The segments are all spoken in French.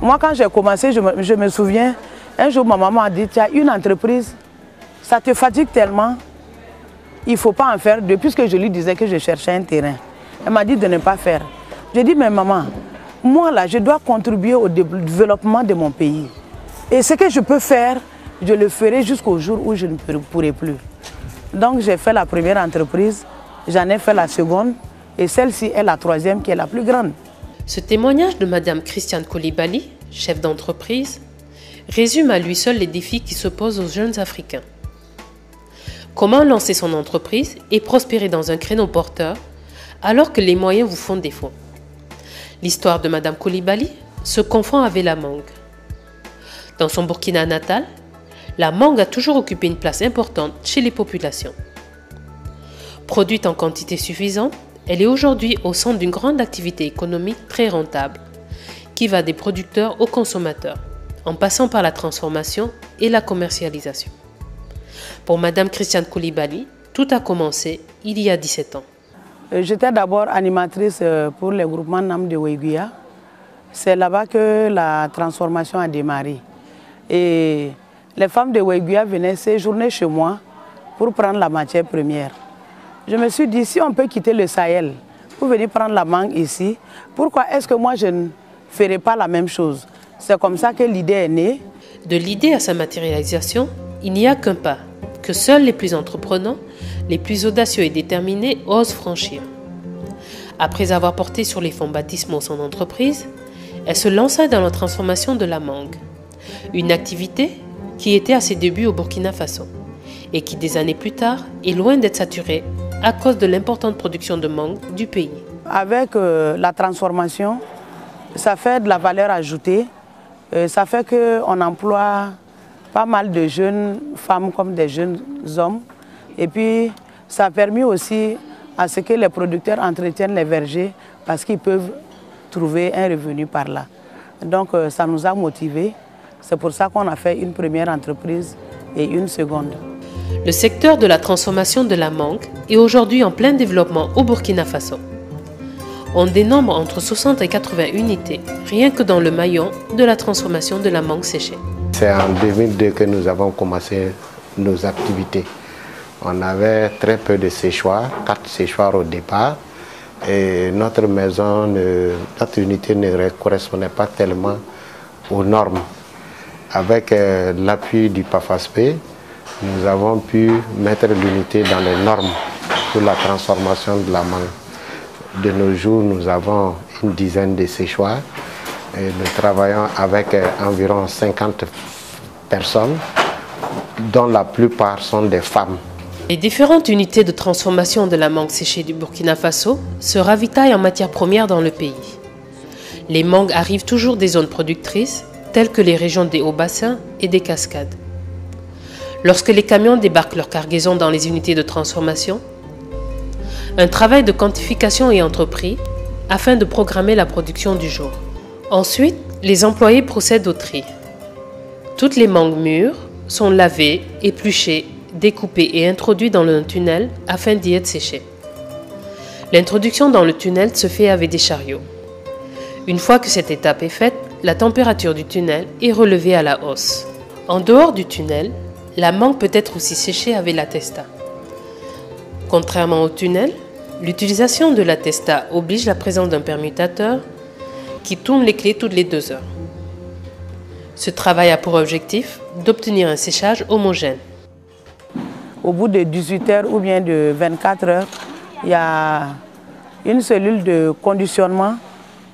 Moi, quand j'ai commencé, je me souviens, un jour, ma maman a dit, tu as une entreprise, ça te fatigue tellement, il ne faut pas en faire deux, puisque je lui disais que je cherchais un terrain. Elle m'a dit de ne pas faire. J'ai dit, mais maman, moi là, je dois contribuer au développement de mon pays. Et ce que je peux faire, je le ferai jusqu'au jour où je ne pourrai plus. Donc j'ai fait la première entreprise, j'en ai fait la seconde, et celle-ci est la troisième qui est la plus grande. Ce témoignage de Madame Christiane Coulibaly, chef d'entreprise, résume à lui seul les défis qui se posent aux jeunes Africains. Comment lancer son entreprise et prospérer dans un créneau porteur alors que les moyens vous font défaut? L'histoire de Madame Coulibaly se confond avec la mangue. Dans son Burkina natal, la mangue a toujours occupé une place importante chez les populations. Produite en quantité suffisante, elle est aujourd'hui au centre d'une grande activité économique très rentable, qui va des producteurs aux consommateurs, en passant par la transformation et la commercialisation. Pour Madame Christiane Coulibaly, tout a commencé il y a 17 ans. J'étais d'abord animatrice pour le groupement NAM de Weguia. C'est là-bas que la transformation a démarré. Et les femmes de Weguia venaient séjourner chez moi pour prendre la matière première. Je me suis dit, si on peut quitter le Sahel pour venir prendre la mangue ici, pourquoi est-ce que moi je ne ferai pas la même chose? C'est comme ça que l'idée est née. De l'idée à sa matérialisation, il n'y a qu'un pas, que seuls les plus entreprenants, les plus audacieux et déterminés osent franchir. Après avoir porté sur les fonds baptismaux son entreprise, elle se lança dans la transformation de la mangue, une activité qui était à ses débuts au Burkina Faso et qui, des années plus tard, est loin d'être saturée à cause de l'importante production de mangue du pays. Avec la transformation, ça fait de la valeur ajoutée, ça fait qu'on emploie pas mal de jeunes femmes comme des jeunes hommes. Et puis, ça a permis aussi à ce que les producteurs entretiennent les vergers parce qu'ils peuvent trouver un revenu par là. Donc, ça nous a motivés. C'est pour ça qu'on a fait une première entreprise et une seconde. Le secteur de la transformation de la mangue est aujourd'hui en plein développement au Burkina Faso. On dénombre entre 60 et 80 unités, rien que dans le maillon de la transformation de la mangue séchée. C'est en 2002 que nous avons commencé nos activités. On avait très peu de séchoirs, 4 séchoirs au départ. Et notre maison, notre unité ne correspondait pas tellement aux normes. Avec l'appui du PAFASP, nous avons pu mettre l'unité dans les normes pour la transformation de la mangue. De nos jours, nous avons une dizaine de séchoirs. Et nous travaillons avec environ 50 personnes, dont la plupart sont des femmes. Les différentes unités de transformation de la mangue séchée du Burkina Faso se ravitaillent en matières premières dans le pays. Les mangues arrivent toujours des zones productrices, telles que les régions des hauts bassins et des cascades. Lorsque les camions débarquent leur cargaison dans les unités de transformation, un travail de quantification est entrepris afin de programmer la production du jour. Ensuite, les employés procèdent au tri. Toutes les mangues mûres sont lavées, épluchées, découpées et introduites dans le tunnel afin d'y être séchées. L'introduction dans le tunnel se fait avec des chariots. Une fois que cette étape est faite, la température du tunnel est relevée à la hausse. En dehors du tunnel, la mangue peut être aussi séchée avec la testa. Contrairement au tunnel, l'utilisation de la testa oblige la présence d'un permutateur qui tourne les clés toutes les 2 heures. Ce travail a pour objectif d'obtenir un séchage homogène. Au bout de 18 heures ou bien de 24 heures, il y a une cellule de conditionnement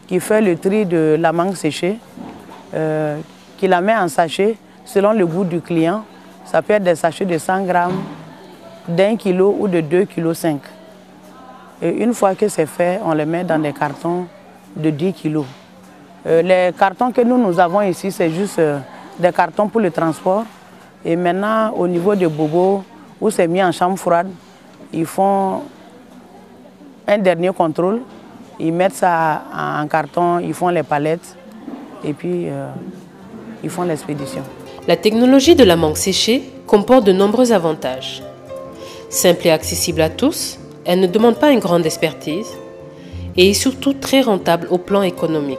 qui fait le tri de la mangue séchée, qui la met en sachet selon le goût du client. Ça peut être des sachets de 100 grammes, d'1 kg ou de 2,5 kg. Et une fois que c'est fait, on les met dans des cartons de 10 kg. Les cartons que nous avons ici, c'est juste des cartons pour le transport. Et maintenant, au niveau de Bobo, où c'est mis en chambre froide, ils font un dernier contrôle. Ils mettent ça en carton, ils font les palettes et puis ils font l'expédition. La technologie de la mangue séchée comporte de nombreux avantages. Simple et accessible à tous, elle ne demande pas une grande expertise et est surtout très rentable au plan économique.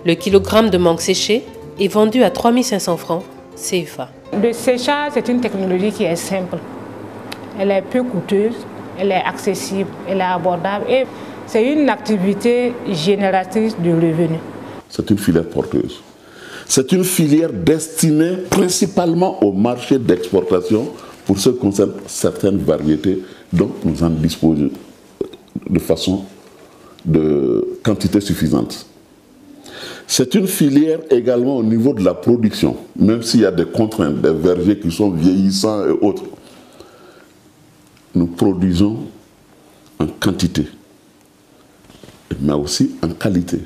Le kilogramme de mangue séché est vendu à 3500 francs CFA. Le séchage, c'est une technologie qui est simple. Elle est peu coûteuse, elle est accessible, elle est abordable et c'est une activité génératrice de revenus. C'est une filière porteuse. C'est une filière destinée principalement au marché d'exportation pour ce qui concerne certaines variétés dont nous en disposons de façon de quantité suffisante. C'est une filière également au niveau de la production, même s'il y a des contraintes, des vergers qui sont vieillissants et autres. Nous produisons en quantité, mais aussi en qualité.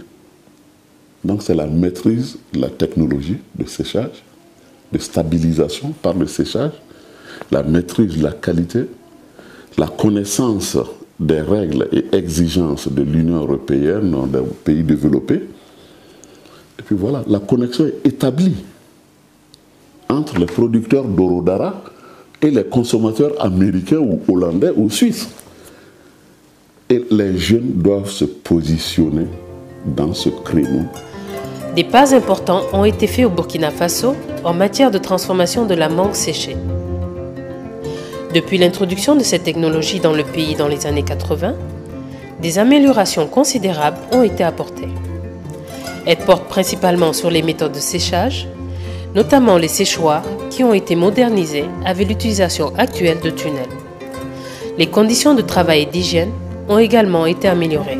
Donc c'est la maîtrise de la technologie de séchage, de stabilisation par le séchage, la maîtrise de la qualité, la connaissance des règles et exigences de l'Union européenne, des pays développés. Et puis voilà, la connexion est établie entre les producteurs d'Orodara et les consommateurs américains ou hollandais ou suisses. Et les jeunes doivent se positionner dans ce créneau. Des pas importants ont été faits au Burkina Faso en matière de transformation de la mangue séchée. Depuis l'introduction de cette technologie dans le pays dans les années 80, des améliorations considérables ont été apportées. Elles portent principalement sur les méthodes de séchage, notamment les séchoirs qui ont été modernisés avec l'utilisation actuelle de tunnels. Les conditions de travail et d'hygiène ont également été améliorées.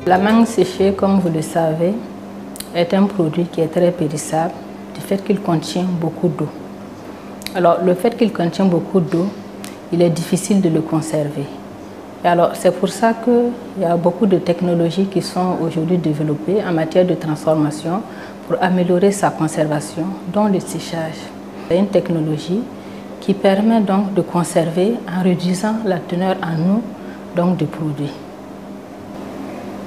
La mangue séchée, comme vous le savez, est un produit qui est très périssable du fait qu'il contient beaucoup d'eau. Alors, le fait qu'il contient beaucoup d'eau, il est difficile de le conserver. Et alors, c'est pour ça qu'il y a beaucoup de technologies qui sont aujourd'hui développées en matière de transformation pour améliorer sa conservation, dont le séchage. C'est une technologie qui permet donc de conserver en réduisant la teneur en eau donc, du produit.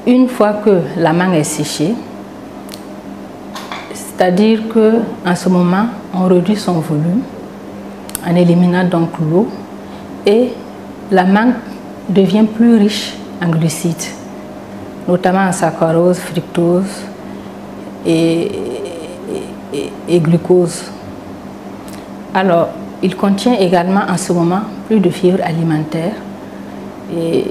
Une fois que la mangue est séchée, c'est-à-dire qu'en ce moment, on réduit son volume en éliminant donc l'eau et la mangue devient plus riche en glucides, notamment en saccharose, fructose et glucose. Alors, il contient également en ce moment plus de fibres alimentaires et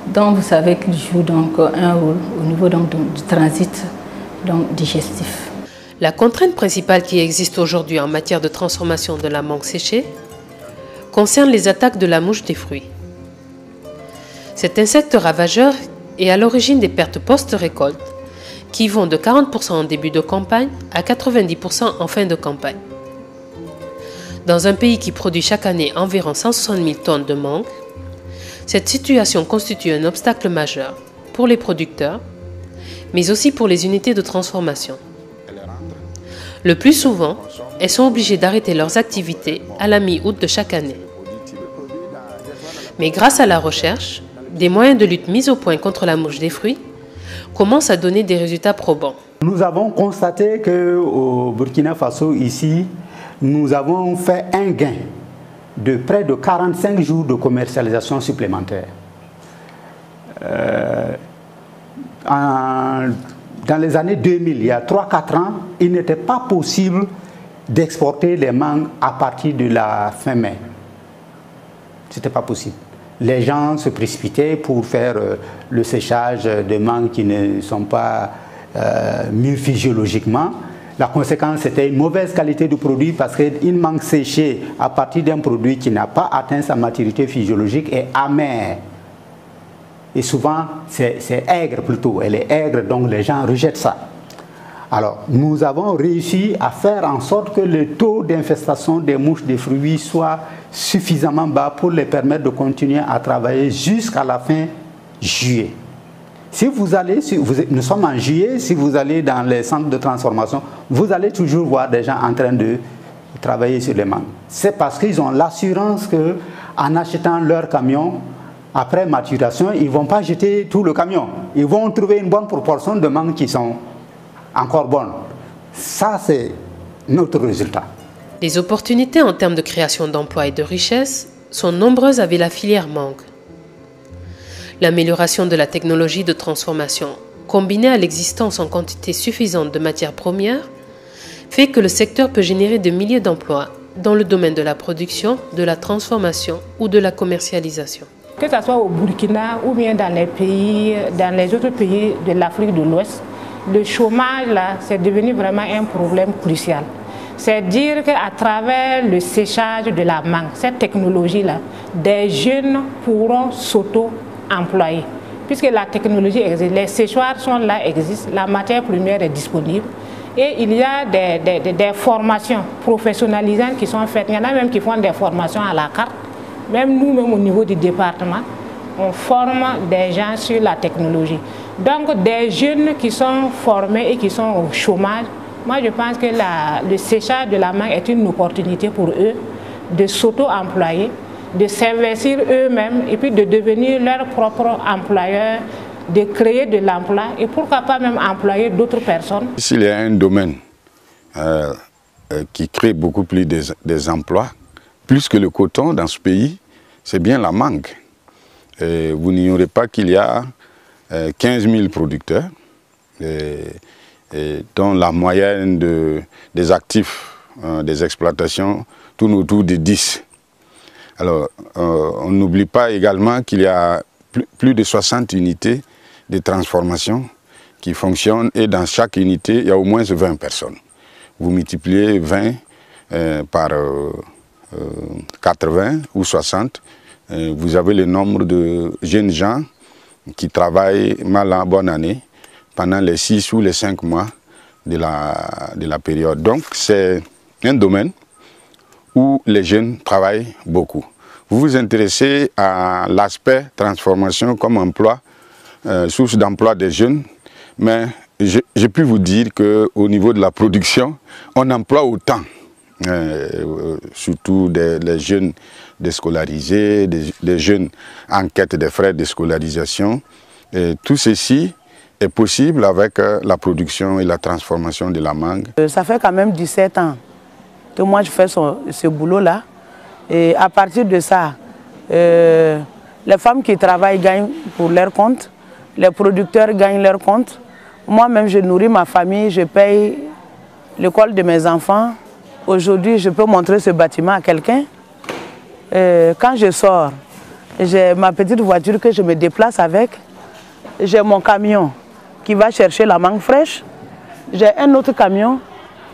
donc vous savez qu'il joue donc un rôle au niveau donc du transit donc digestif. La contrainte principale qui existe aujourd'hui en matière de transformation de la mangue séchée concerne les attaques de la mouche des fruits. Cet insecte ravageur est à l'origine des pertes post-récolte qui vont de 40% en début de campagne à 90% en fin de campagne. Dans un pays qui produit chaque année environ 160 000 tonnes de mangue, cette situation constitue un obstacle majeur pour les producteurs, mais aussi pour les unités de transformation. Le plus souvent, elles sont obligées d'arrêter leurs activités à la mi-août de chaque année. Mais grâce à la recherche, des moyens de lutte mis au point contre la mouche des fruits commencent à donner des résultats probants. Nous avons constaté qu'au Burkina Faso, ici, nous avons fait un gain de près de 45 jours de commercialisation supplémentaire. Dans les années 2000, il y a 3-4 ans, il n'était pas possible d'exporter les mangues à partir de la fin mai. Ce n'était pas possible. Les gens se précipitaient pour faire le séchage de mangues qui ne sont pas mûres physiologiquement. La conséquence, c'était une mauvaise qualité du produit parce qu'une mangue séchée à partir d'un produit qui n'a pas atteint sa maturité physiologique est amère. Et souvent, c'est aigre plutôt. Elle est aigre, donc les gens rejettent ça. Alors, nous avons réussi à faire en sorte que le taux d'infestation des mouches des fruits soit suffisamment bas pour les permettre de continuer à travailler jusqu'à la fin juillet. Si vous allez, nous sommes en juillet, si vous allez dans les centres de transformation, vous allez toujours voir des gens en train de travailler sur les mangues. C'est parce qu'ils ont l'assurance qu'en achetant leur camion, après maturation, ils ne vont pas jeter tout le camion. Ils vont trouver une bonne proportion de mangues qui sont encore bonnes. Ça, c'est notre résultat. Les opportunités en termes de création d'emplois et de richesses sont nombreuses avec la filière mangue. L'amélioration de la technologie de transformation, combinée à l'existence en quantité suffisante de matières premières, fait que le secteur peut générer de milliers d'emplois dans le domaine de la production, de la transformation ou de la commercialisation. Que ce soit au Burkina ou bien dans les autres pays de l'Afrique de l'Ouest, le chômage, là, c'est devenu vraiment un problème crucial. C'est dire qu'à travers le séchage de la mangue, cette technologie-là, des jeunes pourront s'auto-employer. Puisque la technologie existe, les séchoirs sont là, existent, la matière première est disponible. Et il y a des formations professionnalisantes qui sont faites. Il y en a même qui font des formations à la carte. Même nous-mêmes au niveau du département, on forme des gens sur la technologie. Donc des jeunes qui sont formés et qui sont au chômage, moi je pense que le séchage de la mangue est une opportunité pour eux de s'auto-employer, de s'investir eux-mêmes et puis de devenir leur propre employeur, de créer de l'emploi et pourquoi pas même employer d'autres personnes. S'il y a un domaine qui crée beaucoup plus des emplois, plus que le coton dans ce pays, c'est bien la mangue. Et vous n'ignorez pas qu'il y a 15 000 producteurs, dont la moyenne des actifs des exploitations tourne autour de 10. Alors, on n'oublie pas également qu'il y a plus de 60 unités de transformation qui fonctionnent et dans chaque unité, il y a au moins 20 personnes. Vous multipliez 20 par 80 ou 60, vous avez le nombre de jeunes gens qui travaillent mal en bonne année pendant les 6 ou les 5 mois de la période. Donc c'est un domaine où les jeunes travaillent beaucoup. Vous vous intéressez à l'aspect transformation comme emploi, source d'emploi des jeunes, mais j'ai pu vous dire qu'au niveau de la production, on emploie autant. Surtout les jeunes déscolarisés, des jeunes en quête des frais de scolarisation. Et tout ceci est possible avec la production et la transformation de la mangue. Ça fait quand même 17 ans que moi je fais ce boulot-là. Et à partir de ça, les femmes qui travaillent gagnent pour leur compte, les producteurs gagnent leur compte. Moi-même, je nourris ma famille, je paye l'école de mes enfants. Aujourd'hui, je peux montrer ce bâtiment à quelqu'un. Quand je sors, j'ai ma petite voiture que je me déplace avec. J'ai mon camion qui va chercher la mangue fraîche. J'ai un autre camion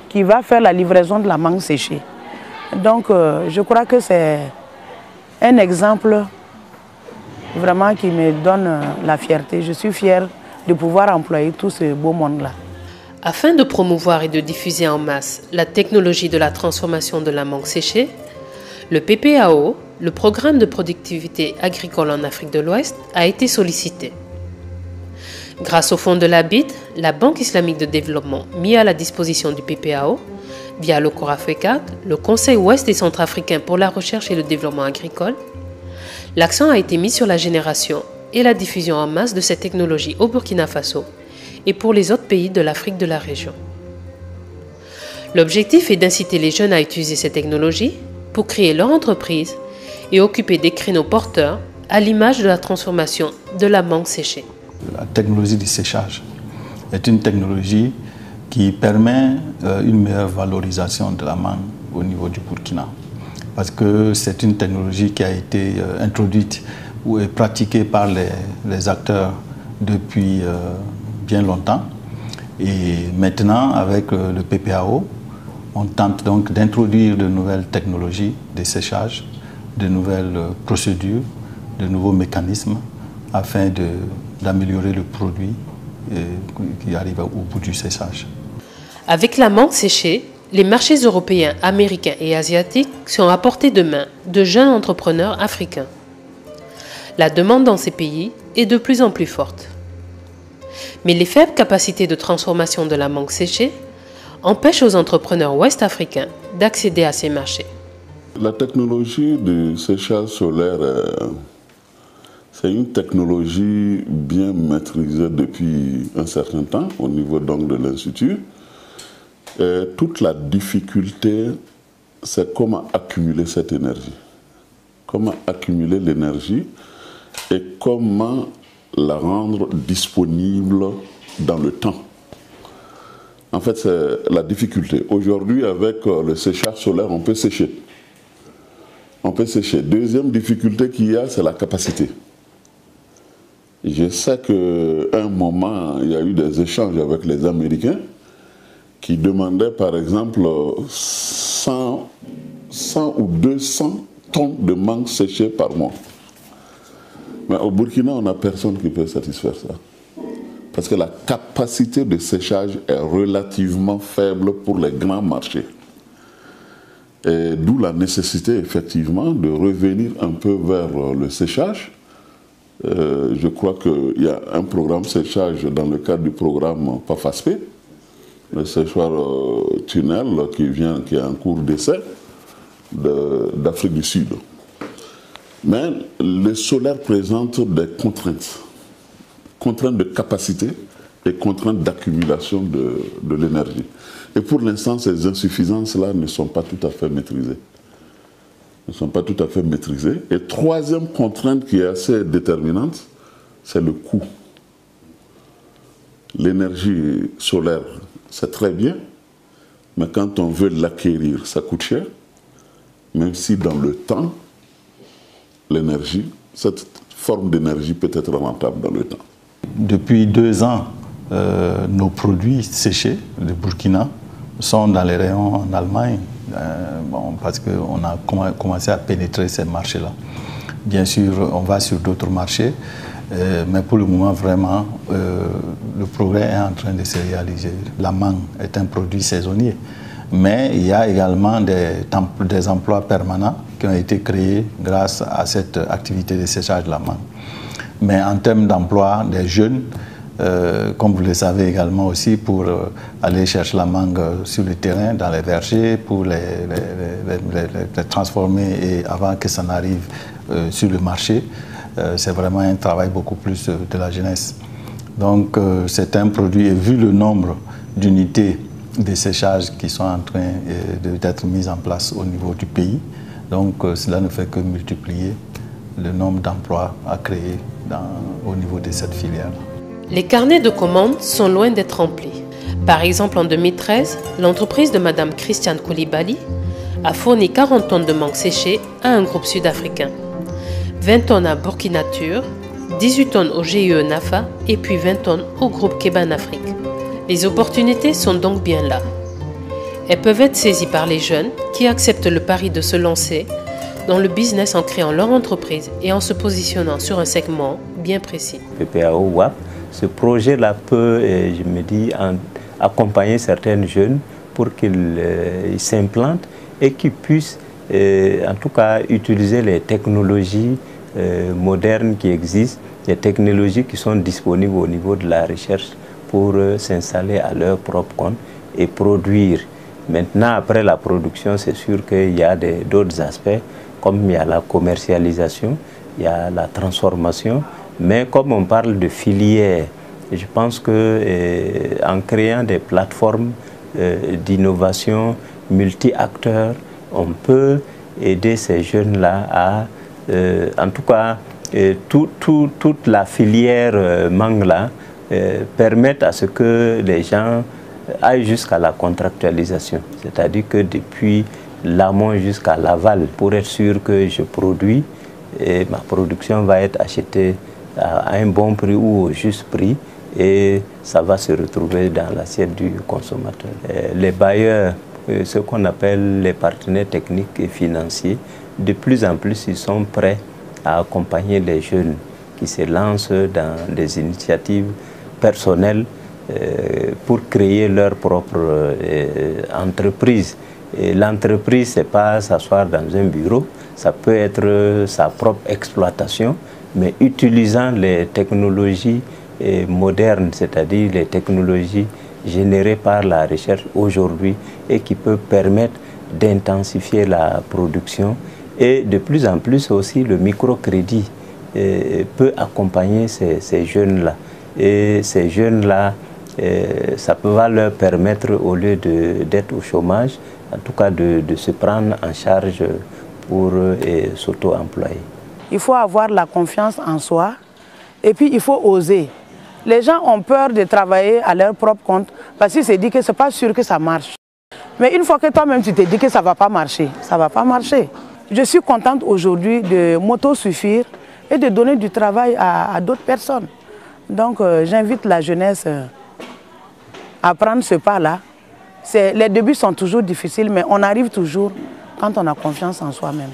qui va faire la livraison de la mangue séchée. Donc, je crois que c'est un exemple vraiment qui me donne la fierté. Je suis fière de pouvoir employer tout ce beau monde-là. Afin de promouvoir et de diffuser en masse la technologie de la transformation de la mangue séchée, le PPAO, le Programme de productivité agricole en Afrique de l'Ouest, a été sollicité. Grâce au fonds de la BID, la Banque islamique de développement mis à la disposition du PPAO, via le CORAFECAT, le Conseil ouest et centrafricain pour la recherche et le développement agricole, l'accent a été mis sur la génération et la diffusion en masse de cette technologie au Burkina Faso et pour les autres pays de l'Afrique de la région. L'objectif est d'inciter les jeunes à utiliser ces technologies pour créer leur entreprise et occuper des créneaux porteurs à l'image de la transformation de la mangue séchée. La technologie du séchage est une technologie qui permet une meilleure valorisation de la mangue au niveau du Burkina. Parce que c'est une technologie qui a été introduite ou est pratiquée par les acteurs depuis bien longtemps. Et maintenant, avec le PPAO, on tente donc d'introduire de nouvelles technologies de séchage, de nouvelles procédures, de nouveaux mécanismes afin d'améliorer le produit qui arrive au bout du séchage. Avec la mangue séchée, les marchés européens, américains et asiatiques sont à portée de main de jeunes entrepreneurs africains. La demande dans ces pays est de plus en plus forte. Mais les faibles capacités de transformation de la mangue séchée empêchent aux entrepreneurs ouest-africains d'accéder à ces marchés. La technologie de séchage solaire, c'est une technologie bien maîtrisée depuis un certain temps au niveau donc de l'Institut. Toute la difficulté c'est comment accumuler cette énergie. Comment accumuler l'énergie et comment la rendre disponible dans le temps. En fait, c'est la difficulté. Aujourd'hui, avec le séchage solaire, on peut sécher. On peut sécher. Deuxième difficulté qu'il y a, c'est la capacité. Je sais qu'à un moment, il y a eu des échanges avec les Américains qui demandaient, par exemple, 100 ou 200 tonnes de mangue séchée par mois. Mais au Burkina, on n'a personne qui peut satisfaire ça. Parce que la capacité de séchage est relativement faible pour les grands marchés. Et d'où la nécessité, effectivement, de revenir un peu vers le séchage. Je crois qu'il y a un programme séchage dans le cadre du programme PAFASPE, le séchoir tunnel qui est en cours d'essai d'Afrique du Sud. Mais le solaire présente des contraintes. Contraintes de capacité et contraintes d'accumulation de l'énergie. Et pour l'instant, ces insuffisances-là ne sont pas tout à fait maîtrisées. Ne sont pas tout à fait maîtrisées. Et troisième contrainte qui est assez déterminante, c'est le coût. L'énergie solaire, c'est très bien, mais quand on veut l'acquérir, ça coûte cher, même si dans le temps, l'énergie, cette forme d'énergie peut être rentable dans le temps. Depuis 2 ans, nos produits séchés de Burkina sont dans les rayons en Allemagne, parce qu'on a commencé à pénétrer ces marchés-là. Bien sûr, on va sur d'autres marchés, mais pour le moment, vraiment, le progrès est en train de se réaliser. La mangue est un produit saisonnier, mais il y a également des emplois permanents qui ont été créés grâce à cette activité de séchage de la mangue. Mais en termes d'emploi des jeunes, comme vous le savez également aussi, pour aller chercher la mangue sur le terrain, dans les vergers, pour les transformer et avant que ça n'arrive sur le marché, c'est vraiment un travail beaucoup plus de la jeunesse. Donc c'est un produit, et vu le nombre d'unités de séchage qui sont en train d'être mises en place au niveau du pays, donc cela ne fait que multiplier le nombre d'emplois à créer au niveau de cette filière. Les carnets de commandes sont loin d'être remplis. Par exemple, en 2013, l'entreprise de Mme Christiane Koulibaly a fourni 40 tonnes de mangue séchée à un groupe sud-africain, 20 tonnes à Burkinature, 18 tonnes au GIE NAFA et puis 20 tonnes au groupe Keban Afrique. Les opportunités sont donc bien là. Elles peuvent être saisies par les jeunes qui acceptent le pari de se lancer dans le business en créant leur entreprise et en se positionnant sur un segment bien précis. PPAO WAP, ce projet-là peut, je me dis, accompagner certains jeunes pour qu'ils s'implantent et qu'ils puissent, en tout cas, utiliser les technologies modernes qui existent, les technologies qui sont disponibles au niveau de la recherche pour s'installer à leur propre compte et produire. Maintenant, après la production, c'est sûr qu'il y a d'autres aspects, comme il y a la commercialisation, il y a la transformation, mais comme on parle de filière, je pense qu'en créant des plateformes d'innovation multi-acteurs, on peut aider ces jeunes-là à, en tout cas, toute la filière mangue-là, permettre à ce que les gens aillent jusqu'à la contractualisation, c'est-à-dire que depuis l'amont jusqu'à l'aval, pour être sûr que je produis et ma production va être achetée à un bon prix ou au juste prix et ça va se retrouver dans l'assiette du consommateur. Les bailleurs, ce qu'on appelle les partenaires techniques et financiers, de plus en plus ils sont prêts à accompagner les jeunes qui se lancent dans des initiatives personnelles pour créer leur propre entreprise. L'entreprise, ce n'est pas s'asseoir dans un bureau, ça peut être sa propre exploitation, mais utilisant les technologies modernes, c'est-à-dire les technologies générées par la recherche aujourd'hui et qui peuvent permettre d'intensifier la production. Et de plus en plus aussi, le microcrédit peut accompagner ces jeunes-là. Et ces jeunes-là ça va leur permettre, au lieu d'être au chômage, en tout cas de se prendre en charge pour s'auto-employer. Il faut avoir la confiance en soi et puis il faut oser. Les gens ont peur de travailler à leur propre compte parce qu'ils se disent que ce n'est pas sûr que ça marche. Mais une fois que toi-même tu te dis que ça ne va pas marcher, ça ne va pas marcher. Je suis contente aujourd'hui de m'auto-suffire et de donner du travail à d'autres personnes. Donc j'invite la jeunesse à prendre ce pas-là. Les débuts sont toujours difficiles, mais on arrive toujours quand on a confiance en soi-même.